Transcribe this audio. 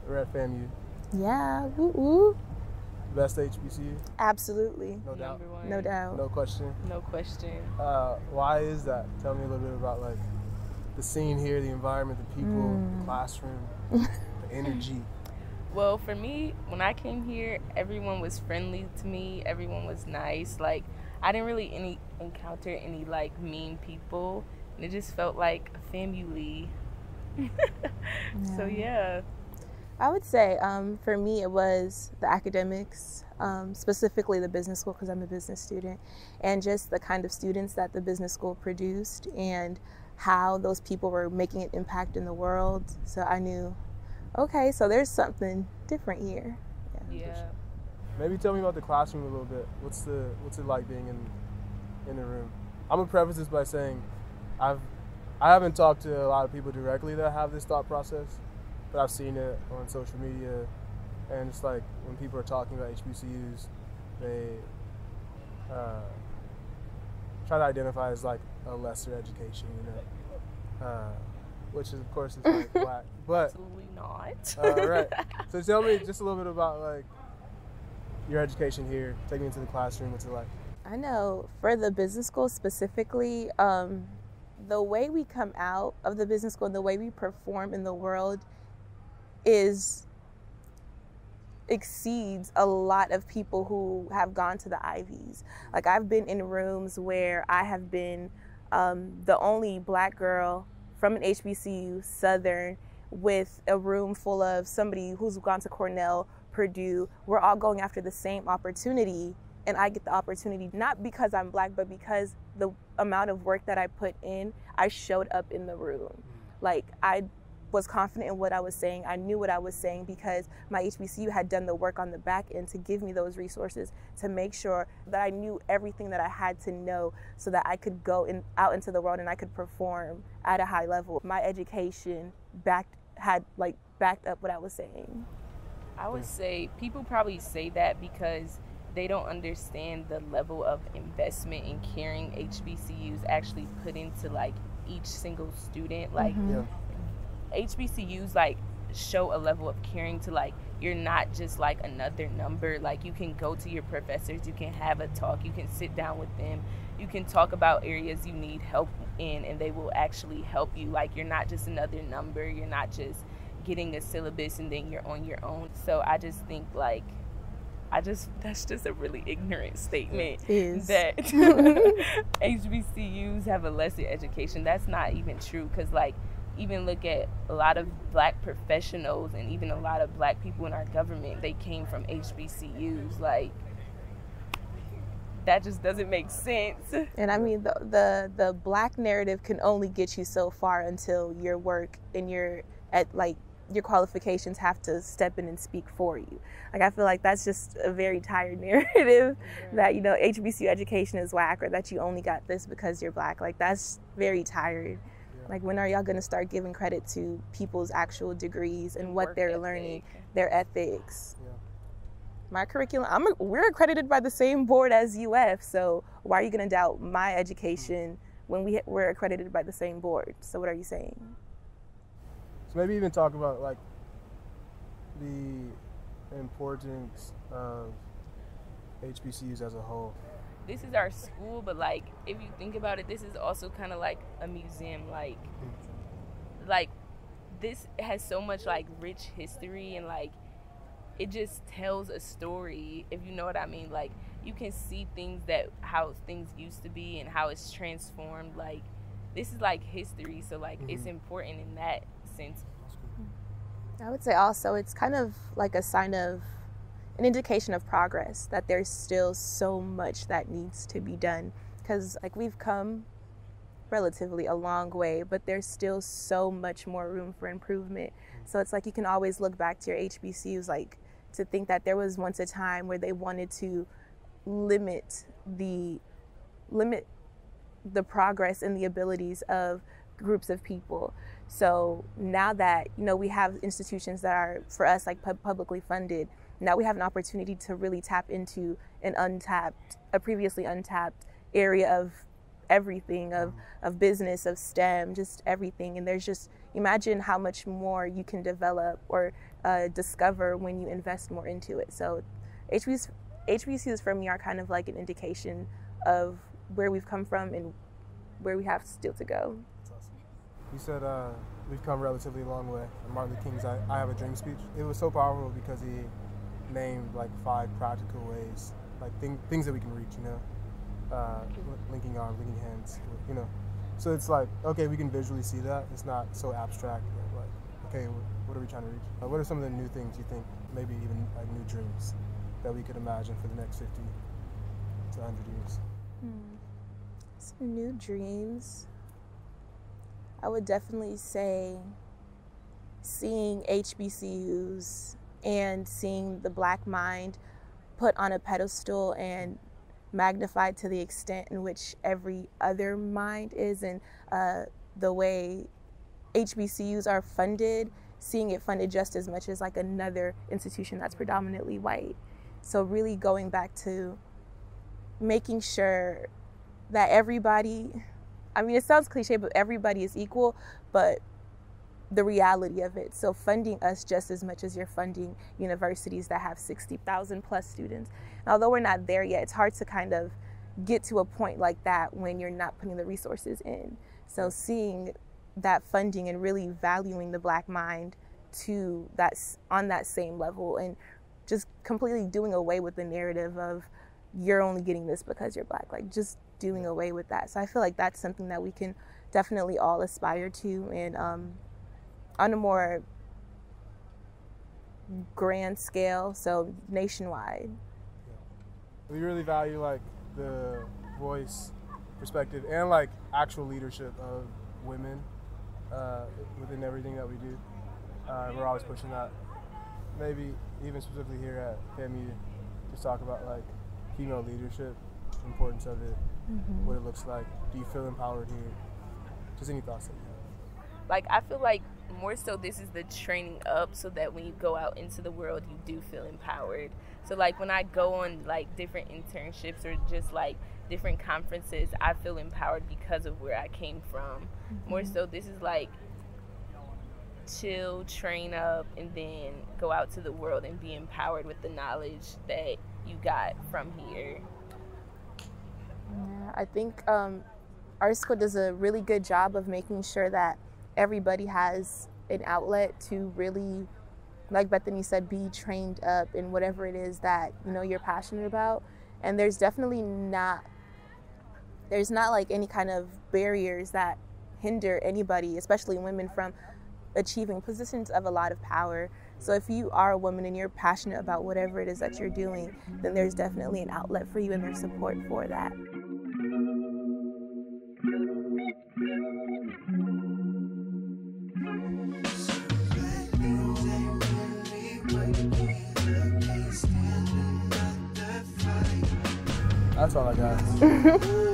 We're at FAMU. Yeah, woo woo. Best HBCU? Absolutely. No doubt. Number one. No doubt. No question. No question. Why is that? Tell me a little bit about like the scene here, the environment, the people, the classroom, the energy. Well, for me, when I came here, everyone was friendly to me. Everyone was nice. Like, I didn't really encounter any like mean people, and it just felt like a family. So yeah. I would say for me it was the academics, specifically the business school because I'm a business student, and just the kind of students that the business school produced and how those people were making an impact in the world. So I knew, okay, so there's something different here. Yeah. Maybe tell me about the classroom a little bit. What's it like being in the room? I'm gonna preface this by saying I haven't talked to a lot of people directly that have this thought process, but I've seen it on social media, and it's like when people are talking about HBCUs, they try to identify as like a lesser education, which is, of course is like black, but Absolutely not. right. So tell me just a little bit about like your education here. Take me into the classroom. What's it like? I know for the business school specifically, the way we come out of the business school and the way we perform in the world exceeds a lot of people who have gone to the Ivies. Like I've been in rooms where I have been the only black girl from an HBCU, Southern, with a room full of somebody who's gone to Cornell, Purdue. We're all going after the same opportunity, and I get the opportunity not because I'm black, but because the amount of work that I put in, I showed up in the room. Like I was confident in what I was saying. I knew what I was saying because my HBCU had done the work on the back end to give me those resources to make sure that I knew everything that I had to know so that I could go out into the world and I could perform at a high level. My education backed up what I was saying. I would say people probably say that because they don't understand the level of investment and caring HBCUs actually put into like each single student. Like HBCUs like show a level of caring to like you're not just like another number. Like you can go to your professors, you can have a talk, you can sit down with them, you can talk about areas you need help in, and they will actually help you. Like you're not just another number, you're not just getting a syllabus and then you're on your own. So I just think like that's just a really ignorant statement that HBCUs have a lesser education. That's not even true, because like even look at a lot of black professionals and even a lot of black people in our government, they came from HBCUs. Like that just doesn't make sense. And I mean the black narrative can only get you so far until your work and your qualifications have to step in and speak for you. Like I feel like that's just a very tired narrative that, you know, HBCU education is whack or that you only got this because you're black. Like that's very tired. Like when are y'all gonna start giving credit to people's actual degrees and what they're learning, their ethics? My curriculum, we're accredited by the same board as UF, so why are you gonna doubt my education when we're accredited by the same board? So what are you saying? So maybe even talk about like the importance of HBCUs as a whole. This is our school, but like if you think about it, this is also kind of like a museum. Like this has so much like rich history, and like it just tells a story, if you know what I mean. Like you can see things how things used to be and how it's transformed. Like this is like history, so like it's important in that sense. I would say also it's kind of like a sign of an indication of progress, that there's still so much that needs to be done, because like we've come relatively a long way, but there's still so much more room for improvement. So it's like you can always look back to your HBCUs, like to think that there was once a time where they wanted to limit the progress and the abilities of groups of people. So now that, you know, we have institutions that are, for us, like publicly funded, now we have an opportunity to really tap into a previously untapped area of everything of business, of STEM, just everything. And there's just, imagine how much more you can develop or discover when you invest more into it. So HBCUs for me are kind of like an indication of where we've come from and where we have still to go. That's awesome. You said we've come relatively a long way. Martin Luther King's I Have a Dream speech. It was so powerful because he named like 5 practical ways, like things that we can reach, you know, linking arms, linking hands, you know. So it's like, okay, we can visually see that. It's not so abstract, but like, okay, what are we trying to reach? What are some of the new things you think, maybe even like new dreams that we could imagine for the next 50 to 100 years? Some new dreams. I would definitely say seeing HBCUs and seeing the Black mind put on a pedestal and magnified to the extent in which every other mind is, and the way HBCUs are funded, seeing it funded just as much as like another institution that's predominantly white. So really going back to making sure that everybody, I mean, it sounds cliche, but everybody is equal, but the reality of it. So funding us just as much as you're funding universities that have 60,000 plus students. And although we're not there yet, it's hard to kind of get to a point like that when you're not putting the resources in. So seeing that funding and really valuing the Black mind to that's on that same level, and just completely doing away with the narrative of you're only getting this because you're Black, like just doing away with that. So I feel like that's something that we can definitely all aspire to, and on a more grand scale, so nationwide. We really value like the voice, perspective, and like actual leadership of women within everything that we do. We're always pushing that. Maybe even specifically here at FAMU, just talk about like female leadership, the importance of it, what it looks like. Do you feel empowered here? Just any thoughts that you have? Like, I feel like more so this is the training up so that when you go out into the world, you do feel empowered. So like when I go on like different internships or just like different conferences, I feel empowered because of where I came from. More so this is like chill, train up, and then go out to the world and be empowered with the knowledge that you got from here. Yeah, I think our school does a really good job of making sure that everybody has an outlet to really, like Bethany said, be trained up in whatever it is that, you know, you're passionate about. And there's definitely not like any kind of barriers that hinder anybody, especially women, from achieving positions of a lot of power. So if you are a woman and you're passionate about whatever it is that you're doing, then there's definitely an outlet for you and there's support for that. That's all I got.